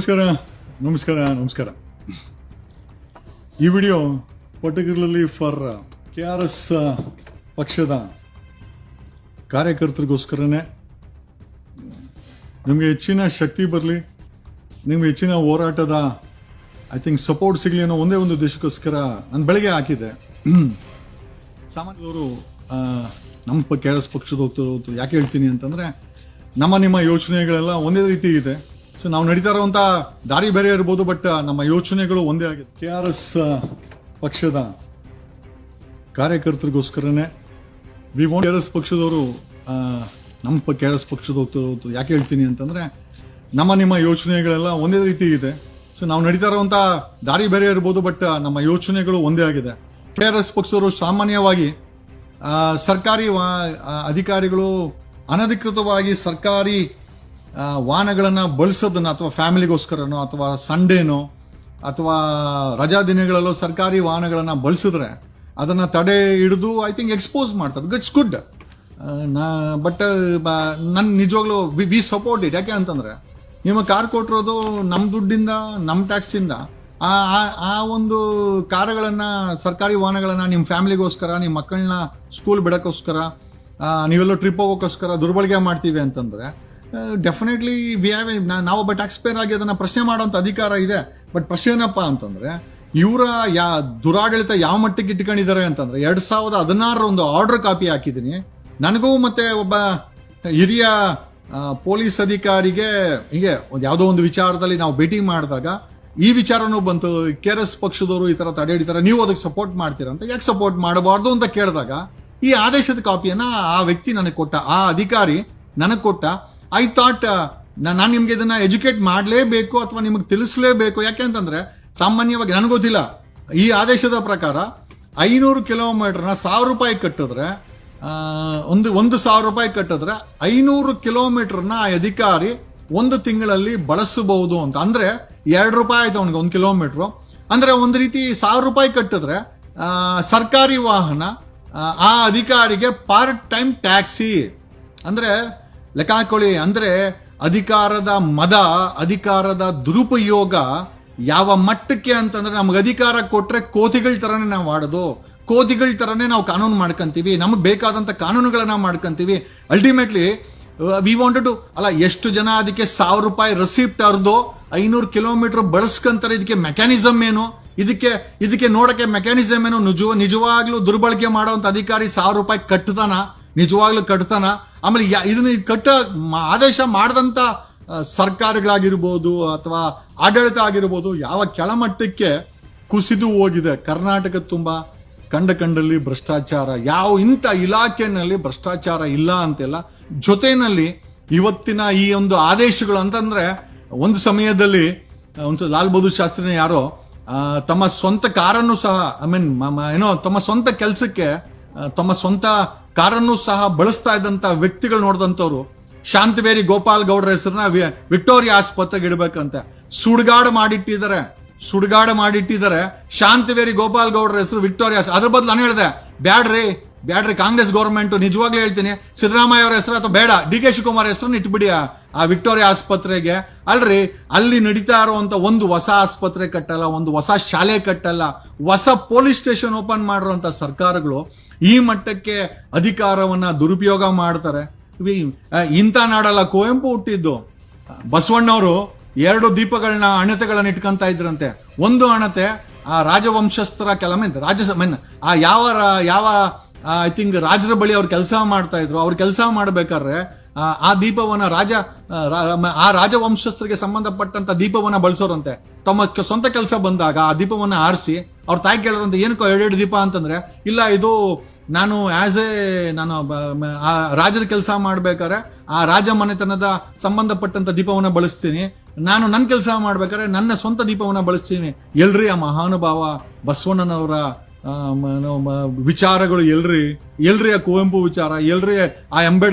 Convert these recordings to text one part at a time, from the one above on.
ನಮಸ್ಕಾರ ನಮಸ್ಕಾರ ನಮಸ್ಕಾರ. ಈ ವಿಡಿಯೋ ಪರ್ಟಿಕ್ಯುಲರ್ಲಿ ಫಾರ್ KRS ಪಕ್ಷದ ಕಾರ್ಯಕರ್ತರಿಗೋಸ್ಕರನೇ. ನಿಮಗೆ ಹೆಚ್ಚಿನ ಶಕ್ತಿ ಬರಲಿ, ನಿಮಗೆ ಹೆಚ್ಚಿನ ಹೋರಾಟದ ಸಪೋರ್ಟ್ ಸಿಗಲಿ ಅನ್ನೋ ಒಂದೇ ಒಂದು ಉದ್ದೇಶಕ್ಕೋಸ್ಕರ ನಾನು ಬೆಳಗ್ಗೆ ಹಾಕಿದ್ದೆ. ಸಾಮಾನ್ಯದವರು ನಮ್ಮ KRS ಪಕ್ಷದ ಹೋಗ್ತಿರೋದು ಯಾಕೆ ಹೇಳ್ತೀನಿ ಅಂತಂದರೆ, ನಿಮ್ಮ ಯೋಚನೆಗಳೆಲ್ಲ ಒಂದೇ ರೀತಿ ಇದೆ. ಸೊ ನಾವು ನಡೀತಾ ಇರುವಂಥ ದಾರಿ ಬೇರೆ ಇರ್ಬೋದು, ಬಟ್ ನಮ್ಮ ಯೋಚನೆಗಳು ಒಂದೇ ಆಗಿದೆ. KRS ಪಕ್ಷದ ಕಾರ್ಯಕರ್ತರಿಗೋಸ್ಕರನೇ KRS ಪಕ್ಷದವರು ನಮ್ಮ KRS ಪಕ್ಷದ ಹೋಗ್ತಿರೋದು ಯಾಕೆ ಹೇಳ್ತೀನಿ ಅಂತಂದರೆ, ನಿಮ್ಮ ಯೋಚನೆಗಳೆಲ್ಲ ಒಂದೇ ರೀತಿ ಇದೆ. ಸೊ ನಾವು ನಡೀತಾ ಇರುವಂಥ ದಾರಿ ಬೇರೆ ಇರ್ಬೋದು, ಬಟ್ ನಮ್ಮ ಯೋಚನೆಗಳು ಒಂದೇ ಆಗಿದೆ. KRS ಪಕ್ಷದವರು ಸಾಮಾನ್ಯವಾಗಿ ಸರ್ಕಾರಿ ಅಧಿಕಾರಿಗಳು ಅನಧಿಕೃತವಾಗಿ ಸರ್ಕಾರಿ ವಾಹನಗಳನ್ನು ಬಳಸೋದನ್ನು, ಅಥವಾ ಫ್ಯಾಮಿಲಿಗೋಸ್ಕರನೋ ಅಥವಾ ಸಂಡೇನೋ ಅಥವಾ ರಜಾ ದಿನಗಳಲ್ಲೋ ಸರ್ಕಾರಿ ವಾಹನಗಳನ್ನು ಬಳಸಿದ್ರೆ ಅದನ್ನು ತಡೆ ಹಿಡಿದು ಎಕ್ಸ್ಪೋಸ್ ಮಾಡ್ತಾರೆ. It's good. ಬಟ್ ನನ್ನ ನಿಜವಾಗ್ಲೂ ವಿ ಸಪೋರ್ಟ್ ಇಟ್. ಯಾಕೆ ಅಂತಂದರೆ, ನಿಮ್ಮ ಕಾರ್ ಕೊಟ್ಟಿರೋದು ನಮ್ಮ ದುಡ್ಡಿಂದ, ನಮ್ಮ ಟ್ಯಾಕ್ಸಿಂದ. ಆ ಒಂದು ಕಾರುಗಳನ್ನು, ಸರ್ಕಾರಿ ವಾಹನಗಳನ್ನು ನಿಮ್ಮ ಫ್ಯಾಮಿಲಿಗೋಸ್ಕರ, ನಿಮ್ಮ ಮಕ್ಕಳನ್ನ ಸ್ಕೂಲ್ ಬಿಡೋಕ್ಕೋಸ್ಕರ, ನೀವೆಲ್ಲೋ ಟ್ರಿಪ್ ಹೋಗೋಕ್ಕೋಸ್ಕರ ದುರ್ಬಳಕೆ ಮಾಡ್ತೀವಿ ಅಂತಂದರೆ ಡೆಫಿನೆಟ್ಲಿ ನಾವೊಬ್ಬ ಟ್ಯಾಕ್ಸ್ ಪೇಯರ್ ಆಗಿ ಅದನ್ನು ಪ್ರಶ್ನೆ ಮಾಡೋಂಥ ಅಧಿಕಾರ ಇದೆ. ಬಟ್ ಪ್ರಶ್ನೆ ಏನಪ್ಪ ಅಂತಂದರೆ, ಇವರ ದುರಾಡಳಿತ ಯಾವ ಮಟ್ಟಕ್ಕೆ ಇಟ್ಕೊಂಡಿದ್ದಾರೆ ಅಂತಂದರೆ, 2016 ಒಂದು ಆರ್ಡರ್ ಕಾಪಿ ಹಾಕಿದ್ದೀನಿ. ನನಗೂ ಮತ್ತು ಒಬ್ಬ ಹಿರಿಯ ಪೊಲೀಸ್ ಅಧಿಕಾರಿಗೆ ಹೀಗೆ ಯಾವುದೋ ಒಂದು ವಿಚಾರದಲ್ಲಿ ನಾವು ಭೇಟಿ ಮಾಡಿದಾಗ ಈ ವಿಚಾರನೂ ಬಂತು. KRS ಪಕ್ಷದವರು ಈ ಥರ ತಡೆ ಹಿಡಿತಾರೆ, ನೀವು ಅದಕ್ಕೆ ಸಪೋರ್ಟ್ ಮಾಡ್ತೀರಾ ಅಂತ. ಯಾಕೆ ಸಪೋರ್ಟ್ ಮಾಡಬಾರ್ದು ಅಂತ ಕೇಳಿದಾಗ ಈ ಆದೇಶದ ಕಾಪಿಯನ್ನು ಆ ವ್ಯಕ್ತಿ ನನಗೆ ಕೊಟ್ಟ, ಆ ಅಧಿಕಾರಿ ನನಗೆ ಕೊಟ್ಟ. ಐ ಥಾಟ್ ನಾನು ನಿಮ್ಗೆ ಇದನ್ನ ಎಜುಕೇಟ್ ಮಾಡಲೇಬೇಕು ಅಥವಾ ನಿಮಗೆ ತಿಳಿಸ್ಲೇಬೇಕು. ಯಾಕೆ ಅಂತಂದ್ರೆ, ಸಾಮಾನ್ಯವಾಗಿ ನನಗೆ ಗೊತ್ತಿಲ್ಲ, ಈ ಆದೇಶದ ಪ್ರಕಾರ 500 ಕಿಲೋಮೀಟರ್ನ 1000 ರೂಪಾಯಿ ಕಟ್ಟಿದ್ರೆ, 1,000 ರೂಪಾಯಿ ಕಟ್ಟಿದ್ರೆ 500 ಕಿಲೋಮೀಟರ್ನ ಆ ಅಧಿಕಾರಿ ಒಂದು ತಿಂಗಳಲ್ಲಿ ಬಳಸಬಹುದು ಅಂತ. ಅಂದ್ರೆ 2 ರೂಪಾಯಿ ಆಯ್ತು ಅವನಿಗೆ 1 ಕಿಲೋಮೀಟ್ರು. ಅಂದ್ರೆ ಒಂದು ರೀತಿ 1000 ರೂಪಾಯಿ ಕಟ್ಟಿದ್ರೆ ಸರ್ಕಾರಿ ವಾಹನ ಆ ಅಧಿಕಾರಿಗೆ ಪಾರ್ಟ್ ಟೈಮ್ ಟ್ಯಾಕ್ಸಿ. ಅಂದ್ರೆ ಲೆಕ್ಕ ಹಾಕೊಳ್ಳಿ. ಅಂದ್ರೆ ಅಧಿಕಾರದ ಮದ, ಅಧಿಕಾರದ ದುರುಪಯೋಗ ಯಾವ ಮಟ್ಟಕ್ಕೆ ಅಂತಂದ್ರೆ, ನಮ್ಗೆ ಅಧಿಕಾರ ಕೊಟ್ರೆ ಕೋತಿಗಳ ತರನೇ ನಾವು ಆಡೋದು, ಕೋತಿಗಳ ತರನೇ ನಾವು ಕಾನೂನು ಮಾಡ್ಕೊಂತೀವಿ, ನಮಗೆ ಬೇಕಾದಂಥ ಕಾನೂನುಗಳನ್ನ ಮಾಡ್ಕೊಂತೀವಿ. ಅಲ್ಟಿಮೇಟ್ಲಿ ವಿ ವಾಂಟೆಡ್ ಟು ಎಷ್ಟು ಜನ ಅದಕ್ಕೆ 1000 ರೂಪಾಯಿ ರೆಸಿಪ್ಟ್ ಅರ್ದು 500 ಕಿಲೋಮೀಟರ್ ಬಳಸ್ಕೊಂತಾರೆ. ಇದಕ್ಕೆ ಮೆಕ್ಯಾನಿಸಮ್ ಏನು, ಇದಕ್ಕೆ ನೋಡಕ್ಕೆ ಮೆಕ್ಯಾನಿಸಮ್ ಏನು? ನಿಜವಾಗ್ಲೂ ದುರ್ಬಳಕೆ ಮಾಡುವಂತ ಅಧಿಕಾರಿ 1000 ರೂಪಾಯಿ ಕಟ್ತಾನ? ನಿಜವಾಗ್ಲೂ ಕಟ್ತಾನ? ಆಮೇಲೆ ಇದನ್ನ ಆದೇಶ ಮಾಡಿದಂತ ಸರ್ಕಾರಗಳಾಗಿರ್ಬೋದು ಅಥವಾ ಆಡಳಿತ ಆಗಿರ್ಬೋದು ಯಾವ ಕೆಳಮಟ್ಟಕ್ಕೆ ಕುಸಿದು ಹೋಗಿದೆ. ಕರ್ನಾಟಕ ತುಂಬಾ ಕಂಡಲ್ಲಿ ಭ್ರಷ್ಟಾಚಾರ, ಇಂಥ ಇಲಾಖೆನಲ್ಲಿ ಭ್ರಷ್ಟಾಚಾರ ಇಲ್ಲ ಅಂತೆಲ್ಲ. ಜೊತೆಯಲ್ಲಿ ಇವತ್ತಿನ ಈ ಒಂದು ಆದೇಶಗಳು ಅಂತಂದ್ರೆ, ಒಂದು ಸಮಯದಲ್ಲಿ ಲಾಲ್ ಬಹದ್ದೂರ್ ಶಾಸ್ತ್ರಿನ ಯಾರೋ ತಮ್ಮ ಸ್ವಂತ ಕಾರನ್ನು ಸಹ ತಮ್ಮ ಸ್ವಂತ ಕೆಲಸಕ್ಕೆ ತಮ್ಮ ಸ್ವಂತ ಕಾರನ್ನು ಸಹ ಬಳಸ್ತಾ ಇದ್ದಂತ ವ್ಯಕ್ತಿಗಳು ನೋಡಿದಂಥವ್ರು. ಶಾಂತವೇರಿ ಗೋಪಾಲ್ ಗೌಡ್ರ ಹೆಸರನ್ನ ವಿಕ್ಟೋರಿಯಾ ಆಸ್ಪತ್ರೆಗೆ ಇಡಬೇಕಂತೆ ಸುಡ್ಗಾಡು ಮಾಡಿಟ್ಟಿದ್ದಾರೆ. ಶಾಂತವೇರಿ ಗೋಪಾಲ್ ಗೌಡ್ರ ಹೆಸರು ವಿಕ್ಟೋರಿಯಾ. ಅದ್ರ ಬದಲು ನಾನು ಹೇಳಿದೆ, ಬ್ಯಾಡ್ರಿ ಕಾಂಗ್ರೆಸ್ ಗೌರ್ಮೆಂಟ್, ನಿಜವಾಗ್ಲೂ ಹೇಳ್ತೀನಿ, ಸಿದ್ದರಾಮಯ್ಯ ಅವರ ಹೆಸರು ಅಥವಾ ಬೇಡ DK ಶಿವಕುಮಾರ್ ಹೆಸರನ್ನ ಇಟ್ಬಿಡಿ ಆ ವಿಕ್ಟೋರಿಯಾ ಆಸ್ಪತ್ರೆಗೆ. ಅಲ್ರಿ, ಅಲ್ಲಿ ನಡೀತಾ ಇರುವಂತ ಒಂದು ಹೊಸ ಆಸ್ಪತ್ರೆ ಕಟ್ಟಲ್ಲ, ಒಂದು ಹೊಸ ಶಾಲೆ ಕಟ್ಟಲ್ಲ, ಹೊಸ ಪೊಲೀಸ್ ಸ್ಟೇಷನ್ ಓಪನ್ ಮಾಡಿರುವಂತ ಸರ್ಕಾರಗಳು ಈ ಮಟ್ಟಕ್ಕೆ ಅಧಿಕಾರವನ್ನ ದುರುಪಯೋಗ ಮಾಡ್ತಾರೆ. ಇಂಥ ನಾಡಲ್ಲ ಕುವೆಂಪು ಹುಟ್ಟಿದ್ದು. ಬಸವಣ್ಣವರು 2 ದೀಪಗಳನ್ನ, ಅಣತೆಗಳನ್ನ ಇಟ್ಕೊಂತ ಇದ್ರಂತೆ. ಒಂದು ಅಣತೆ ಆ ರಾಜವಂಶಸ್ಥರ ರಾಜರ ಬಳಿ ಅವ್ರು ಕೆಲಸ ಮಾಡ್ತಾ ಇದ್ರು. ಅವ್ರು ಕೆಲಸ ಮಾಡ್ಬೇಕಾದ್ರೆ ಆ ದೀಪವನ್ನ ಆ ರಾಜವಂಶಸ್ಥರಿಗೆ ಸಂಬಂಧಪಟ್ಟಂತ ದೀಪವನ್ನ ಬಳಸೋರಂತೆ. ತಮ್ಮ ಸ್ವಂತ ಕೆಲಸ ಬಂದಾಗ ಆ ದೀಪವನ್ನ ಆರಿಸಿ ಅವ್ರ ತಾಯಿ ಕೇಳೋರಂತೆ, ಏನಕ್ಕೋ 2 ದೀಪ ಅಂತಂದ್ರೆ, ಇಲ್ಲ ಇದು ನಾನು ನಾನು ಆ ರಾಜರ ಕೆಲಸ ಮಾಡ್ಬೇಕಾದ್ರೆ ಆ ರಾಜ ಮನೆತನದ ಸಂಬಂಧಪಟ್ಟಂತ ದೀಪವನ್ನ ಬಳಸ್ತೀನಿ, ನಾನು ನನ್ನ ಕೆಲಸ ಮಾಡ್ಬೇಕಾದ್ರೆ ನನ್ನ ಸ್ವಂತ ದೀಪವನ್ನ ಬಳಸ್ತೀನಿ. ಎಲ್ರಿ ಆ ಮಹಾನುಭಾವ ಬಸವಣ್ಣನವರ ವಿಚಾರಗಳು, ಎಲ್ರಿ ಆ ಕುವೆಂಪು ವಿಚಾರ, ಎಲ್ರಿ ಆ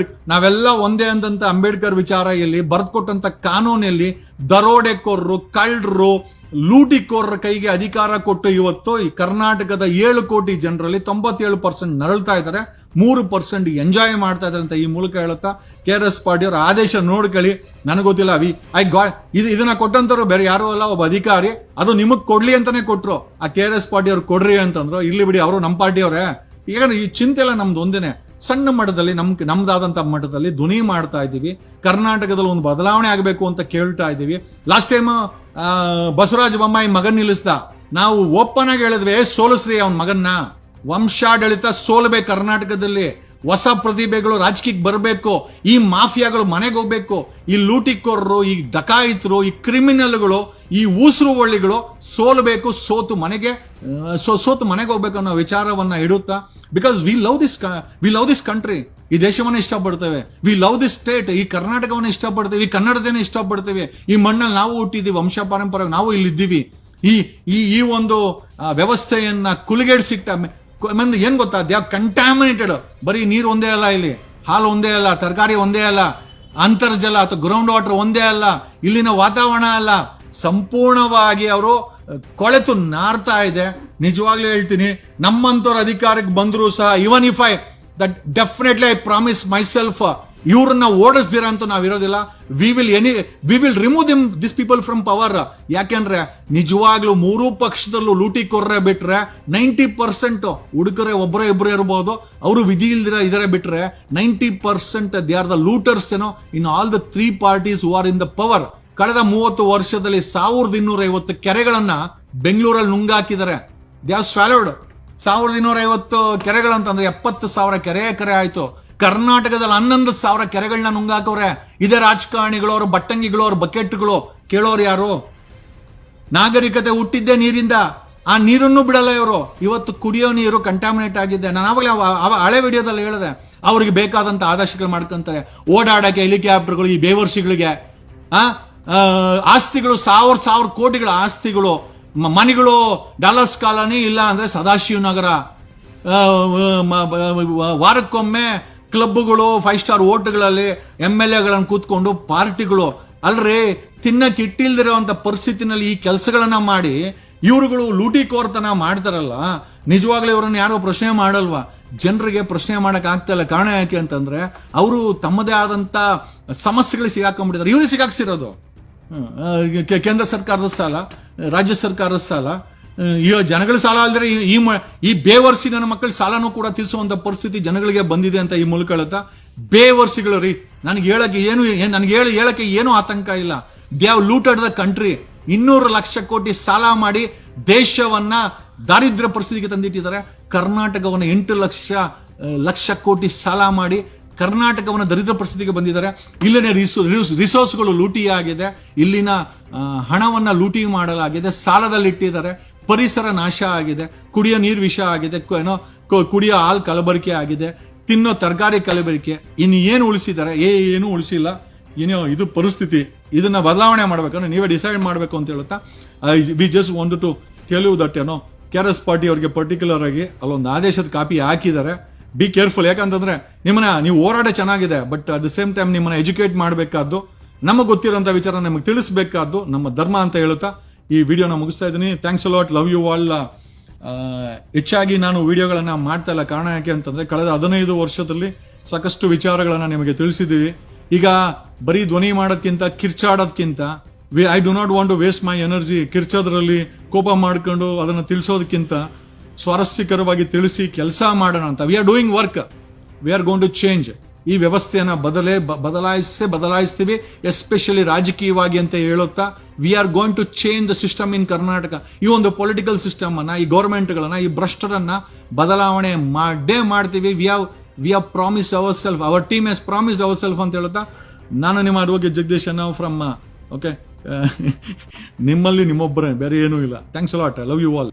ನಾವೆಲ್ಲ ಒಂದೇ ಅಂದಂತ ಅಂಬೇಡ್ಕರ್ ವಿಚಾರ ಎಲ್ಲಿ, ಬರೆದುಕೊಟ್ಟಂತ ಕಾನೂನಲ್ಲಿ ದರೋಡೆಕೋರರು, ಕಳ್ಳರು, ಲೂಟಿಕೋರರ ಕೈಗೆ ಅಧಿಕಾರ ಕೊಟ್ಟು ಇವತ್ತು ಈ ಕರ್ನಾಟಕದ 7 ಕೋಟಿ ಜನರಲ್ಲಿ 97% ನರಳ್ತಾ ಇದ್ದಾರೆ. 3% ಎಂಜಾಯ್ ಮಾಡ್ತಾ ಇದ್ದಾರೆ ಅಂತ ಈ ಮೂಲಕ ಹೇಳುತ್ತಾ KRS ಪಾರ್ಟಿಯವರ ಆದೇಶ ನೋಡ್ಕೊಳ್ಳಿ. ನನಗೆ ಗೊತ್ತಿಲ್ಲ ಇದನ್ನ ಕೊಟ್ಟಂತವ್ರು ಬೇರೆ ಯಾರು ಅಲ್ಲ, ಒಬ್ಬ ಅಧಿಕಾರಿ. ಅದು ನಿಮಗ್ ಕೊಡ್ಲಿ ಅಂತಾನೆ ಕೊಟ್ರು. ಆ KRS ಪಾರ್ಟಿಯವ್ರು ಕೊಡ್ರಿ ಅಂತಂದ್ರು. ಇಲ್ಲಿ ಬಿಡಿ, ಅವರು ನಮ್ಮ ಪಾರ್ಟಿಯವ್ರೆ. ಈಗ ಈ ಚಿಂತೆ ಎಲ್ಲ ನಮ್ದು ಒಂದೇನೆ, ಸಣ್ಣ ಮಟ್ಟದಲ್ಲಿ ನಮ್ದಾದಂತ ಮಟ್ಟದಲ್ಲಿ ಧ್ವನಿ ಮಾಡ್ತಾ ಇದ್ದೀವಿ. ಕರ್ನಾಟಕದಲ್ಲಿ ಒಂದು ಬದಲಾವಣೆ ಆಗಬೇಕು ಅಂತ ಕೇಳ್ತಾ ಇದ್ದೀವಿ. ಲಾಸ್ಟ್ ಟೈಮ್ ಬಸವರಾಜ ಬೊಮ್ಮಾಯಿ ಮಗನ್ ನಿಲ್ಲಿಸ್ದ. ನಾವು ಓಪನ್ ಆಗಿ ಹೇಳಿದ್ವಿ, ಸೋಲಿಸ್ರಿ ಅವನ ಮಗನ್ನ. ವಂಶಾಡಳಿತ ಸೋಲ್ಬೇಕು ಕರ್ನಾಟಕದಲ್ಲಿ. ಹೊಸ ಪ್ರತಿಭೆಗಳು ರಾಜಕೀಯಕ್ಕೆ ಬರಬೇಕು. ಈ ಮಾಫಿಯಾಗಳು ಮನೆಗೆ ಹೋಗ್ಬೇಕು. ಈ ಲೂಟಿಕೋರರು, ಈ ಡಕಾಯಿತರು, ಈ ಕ್ರಿಮಿನಲ್ಗಳು, ಈ ಊಸರು ಒಳ್ಳಿಗಳು ಸೋಲ್ಬೇಕು. ಸೋತು ಮನೆಗೆ ಹೋಗ್ಬೇಕು ಅನ್ನೋ ವಿಚಾರವನ್ನ ಇಡುತ್ತಾ, because we love this country. ಈ ದೇಶವನ್ನ ಇಷ್ಟಪಡ್ತೇವೆ. We love this state. ಈ ಕರ್ನಾಟಕವನ್ನ ಇಷ್ಟಪಡ್ತೇವೆ. ಈ ಕನ್ನಡದೇನೆ ಇಷ್ಟಪಡ್ತೇವೆ. ಈ ಮಣ್ಣಲ್ಲಿ ನಾವು ಹುಟ್ಟಿದ್ದೀವಿ, ವಂಶ ಪಾರಂಪರ್ಯ ನಾವು ಇಲ್ಲಿದ್ದೀವಿ. ಈ ಒಂದು ವ್ಯವಸ್ಥೆಯನ್ನ ಕುಲಿಗೆಡಿಸಿಟ್ಟ ಮಂದಿ ಏನ್ ಗೊತ್ತಾ, ದೇ ಆರ್ ಕಂಟ್ಯಾಮಿನೇಟೆಡ್. ಬರೀ ನೀರು ಒಂದೇ ಅಲ್ಲ, ಇಲ್ಲಿ ಹಾಲು ಒಂದೇ ಅಲ್ಲ, ತರಕಾರಿ ಒಂದೇ ಅಲ್ಲ, ಅಂತರ್ಜಲ ಅಥವಾ ಗ್ರೌಂಡ್ ವಾಟರ್ ಒಂದೇ ಅಲ್ಲ, ಇಲ್ಲಿನ ವಾತಾವರಣ ಅಲ್ಲ, ಸಂಪೂರ್ಣವಾಗಿ ಅವರು ಕೊಳೆತು ನಾರ್ತಾ ಇದೆ. ನಿಜವಾಗ್ಲೂ ಹೇಳ್ತೀನಿ, ನಮ್ಮಂತವ್ರ ಅಧಿಕಾರಕ್ಕೆ ಬಂದ್ರು ಸಹ, even if that definitely I promise myself, ಇವ್ರನ್ನ ಓಡಿಸ್ದಿರ ಅಂತ ನಾವಿರೋದಿಲ್ಲ. We will remove this people from power. ಯಾಕೆಂದ್ರೆ ನಿಜವಾಗ್ಲೂ ಮೂರೂ ಪಕ್ಷದಲ್ಲೂ ಲೂಟಿ ಕೊರ್ರೆ ಬಿಟ್ರೆ 90% ಹುಡುಗರೆ ಒಬ್ಬರೇ ಇಬ್ಬರೇ ಇರಬಹುದು, ಅವರು ವಿಧಿ ಇಲ್ದಿರ ಇದರ ಬಿಟ್ರೆ 90% they are the looters in all the 3 parties who are in the power. ಕಳೆದ 30 ವರ್ಷದಲ್ಲಿ 1250 ಕೆರೆಗಳನ್ನ ಬೆಂಗಳೂರಲ್ಲಿ ನುಂಗಾಕಿದ್ದಾರೆ. They are ಸ್ವ್ಯಾಲೋಡ್. 1250 ಕೆರೆಗಳಂತಂದ್ರೆ 70,000 ಕೆರೆ ಆಯ್ತು. ಕರ್ನಾಟಕದಲ್ಲಿ 11,000 ಕೆರೆಗಳನ್ನ ನುಂಗಾಕವ್ರೆ. ಇದೇ ರಾಜಕಾರಣಿಗಳು, ಅವ್ರ ಬಟ್ಟಂಗಿಗಳು, ಅವ್ರ ಬಕೆಟ್ಗಳು. ಕೇಳೋರು ಯಾರು? ನಾಗರಿಕತೆ ಹುಟ್ಟಿದ್ದೇ ನೀರಿಂದ. ಆ ನೀರನ್ನು ಬಿಡಲ್ಲ ಇವರು. ಇವತ್ತು ಕುಡಿಯೋ ನೀರು ಕಂಟಾಮಿನೇಟ್ ಆಗಿದೆ. ನಾನು ಆವಾಗಲೇ ಹಳೆ ವಿಡಿಯೋದಲ್ಲಿ ಹೇಳಿದೆ, ಅವ್ರಿಗೆ ಬೇಕಾದಂತ ಆದರ್ಶಗಳು ಮಾಡ್ಕೊಂತಾರೆ. ಓಡಾಡಕ್ಕೆ ಹೆಲಿಕಾಪ್ಟರ್ಗಳು, ಈ ಬೇವರ್ಸಿಗಳಿಗೆ ಆಸ್ತಿಗಳು, ಸಾವಿರ ಕೋಟಿಗಳ ಆಸ್ತಿಗಳು, ಮನೆಗಳು, ಡಾಲರ್ಸ್ ಕಾಲೋನಿ, ಇಲ್ಲ ಅಂದ್ರೆ ಸದಾಶಿವ ನಗರ, ವಾರಕ್ಕೊಮ್ಮೆ ಕ್ಲಬ್ಗಳು, 5 ಸ್ಟಾರ್ ಹೋಟೆಲ್ಗಳಲ್ಲಿ MLAಗಳನ್ನು ಕೂತ್ಕೊಂಡು ಪಾರ್ಟಿಗಳು. ಅಲ್ರಿ, ತಿನ್ನಕ್ಕೆ ಇಟ್ಟಿಲ್ದಿರೋಂಥ ಪರಿಸ್ಥಿತಿನಲ್ಲಿ ಈ ಕೆಲಸಗಳನ್ನ ಮಾಡಿ ಇವರುಗಳು ಲೂಟಿ ಕೋರ್ತನ ಮಾಡ್ತಾರಲ್ಲ, ನಿಜವಾಗ್ಲೂ ಇವರನ್ನು ಯಾರೋ ಪ್ರಶ್ನೆ ಮಾಡಲ್ವಾ? ಜನರಿಗೆ ಪ್ರಶ್ನೆ ಮಾಡಕ್ ಆಗ್ತಾ ಇಲ್ಲ. ಕಾರಣ ಯಾಕೆ ಅಂತಂದ್ರೆ ಅವರು ತಮ್ಮದೇ ಆದಂತ ಸಮಸ್ಯೆಗಳಿಗೆ ಸಿಗಾಕೊಂಡ್ಬಿಟ್ಟಿದ್ದಾರೆ. ಇವ್ರಿಗೆ ಸಿಗಾಕ್ಸಿರೋದು ಕೇಂದ್ರ ಸರ್ಕಾರದ ಸಾಲ, ರಾಜ್ಯ ಸರ್ಕಾರದ ಸಾಲ, ಈ ಜನಗಳ ಸಾಲ ಅಲ್ದ್ರೆ ಈ ಬೇವರ್ಸಿ ನನ್ನ ಮಕ್ಕಳ ಸಾಲನೂ ಕೂಡ ತೀರಿಸುವಂತ ಪರಿಸ್ಥಿತಿ ಜನಗಳಿಗೆ ಬಂದಿದೆ ಅಂತ ಈ ಮೂಲಕ ಹೇಳುತ್ತಾ, ಬೇವರ್ಸಿಗಳು ರೀ, ನನಗೆ ಹೇಳಕ್ಕೆ ಏನೂ ಆತಂಕ ಇಲ್ಲ. They have looted the country. 200 lakh ಕೋಟಿ ಸಾಲ ಮಾಡಿ ದೇಶವನ್ನ ದಾರಿದ್ರ್ಯ ಪರಿಸ್ಥಿತಿಗೆ ತಂದಿಟ್ಟಿದ್ದಾರೆ. ಕರ್ನಾಟಕವನ್ನು 8 ಲಕ್ಷ ಕೋಟಿ ಸಾಲ ಮಾಡಿ ಕರ್ನಾಟಕವನ್ನು ದರಿದ್ರ ಪರಿಸ್ಥಿತಿಗೆ ಬಂದಿದ್ದಾರೆ. ಇಲ್ಲಿನ ರಿಸೋರ್ಸ್ಗಳು ಲೂಟಿ ಆಗಿದೆ. ಇಲ್ಲಿನ ಹಣವನ್ನ ಲೂಟಿ ಮಾಡಲಾಗಿದೆ. ಸಾಲದಲ್ಲಿಟ್ಟಿದ್ದಾರೆ. ಪರಿಸರ ನಾಶ ಆಗಿದೆ. ಕುಡಿಯೋ ನೀರು ವಿಷ ಆಗಿದೆ. ಕುಡಿಯೋ ಹಾಲು ಕಲಬೆರಕೆ ಆಗಿದೆ. ತಿನ್ನೋ ತರಕಾರಿ ಕಲಬೆರಕೆ. ಇನ್ನು ಏನು ಉಳಿಸಿದ್ದಾರೆ? ಏನು ಉಳಿಸಿಲ್ಲ. ಏನೋ ಇದು ಪರಿಸ್ಥಿತಿ. ಇದನ್ನ ಬದಲಾವಣೆ ಮಾಡ್ಬೇಕಂದ್ರೆ ನೀವೇ ಡಿಸೈಡ್ ಮಾಡಬೇಕು ಅಂತ ಹೇಳುತ್ತಾ, we just want to tell you that KRS party ಅವರಿಗೆ ಪರ್ಟಿಕ್ಯುಲರ್ ಆಗಿ ಅಲ್ಲೊಂದು ಆದೇಶದ ಕಾಪಿ ಹಾಕಿದ್ದಾರೆ. Be careful. ಯಾಕಂತಂದ್ರೆ ನೀವು ಹೋರಾಟ ಚೆನ್ನಾಗಿದೆ, but at the same time ನಿಮ್ಮನ್ನ ಎಜುಕೇಟ್ ಮಾಡಬೇಕಾದ್ದು, ನಮಗೆ ಗೊತ್ತಿರೋಂಥ ವಿಚಾರ ನಮಗೆ ತಿಳಿಸಬೇಕಾದ್ದು ನಮ್ಮ ಧರ್ಮ ಅಂತ ಹೇಳುತ್ತಾ ಈ ವಿಡಿಯೋನ ಮುಗಿಸ್ತಾ ಇದ್ದೀನಿ. Thanks a lot. Love you all. ಹೆಚ್ಚಾಗಿ ನಾನು ವಿಡಿಯೋಗಳನ್ನ ಮಾಡ್ತಾ ಇಲ್ಲ. ಕಾರಣ ಯಾಕೆ ಅಂತಂದ್ರೆ ಕಳೆದ 15 ವರ್ಷದಲ್ಲಿ ಸಾಕಷ್ಟು ವಿಚಾರಗಳನ್ನ ನಿಮಗೆ ತಿಳಿಸಿದ್ದೀವಿ. ಈಗ ಬರೀ ಧ್ವನಿ ಮಾಡೋದ್ಕಿಂತ, ಕಿರ್ಚಾಡೋದ್ಕಿಂತ, I do not want to waste my energy. ಕಿರ್ಚೋದ್ರಲ್ಲಿ ಕೋಪ ಮಾಡ್ಕೊಂಡು ಅದನ್ನು ತಿಳಿಸೋದಕ್ಕಿಂತ ಸ್ವಾರಸ್ಯಕರವಾಗಿ ತಿಳಿಸಿ ಕೆಲಸ ಮಾಡೋಣ ಅಂತ. We are doing work. We are going to change. ಈ ವ್ಯವಸ್ಥೆಯನ್ನ ಬದಲಾಯಿಸ್ತೀವಿ, ಎಸ್ಪೆಷಲಿ ರಾಜಕೀಯವಾಗಿ ಅಂತ ಹೇಳುತ್ತಾ, we are going to change the system in Karnataka. ಈ ಒಂದು ಪೊಲಿಟಿಕಲ್ ಸಿಸ್ಟಮ್ ಅನ್ನ, ಈ ಗೌರ್ಮೆಂಟ್ಗಳನ್ನ, ಈ ಭ್ರಷ್ಟರನ್ನ ಬದಲಾವಣೆ ಮಾಡ್ತೀವಿ. We have promise our self, our team has promised our self ಅಂತ ಹೇಳುತ್ತಾ, ನಾನು ನಿಮ್ಮ ಅಡ್ವೊಕೇಟ್ ಜಗದೀಶ್ ಫ್ರಮ್ ಓಕೆ ನಿಮ್ಮಲ್ಲಿ ನಿಮ್ಮೊಬ್ಬರೇ, ಬೇರೆ ಏನೂ ಇಲ್ಲ. Thanks a lot. Love you all.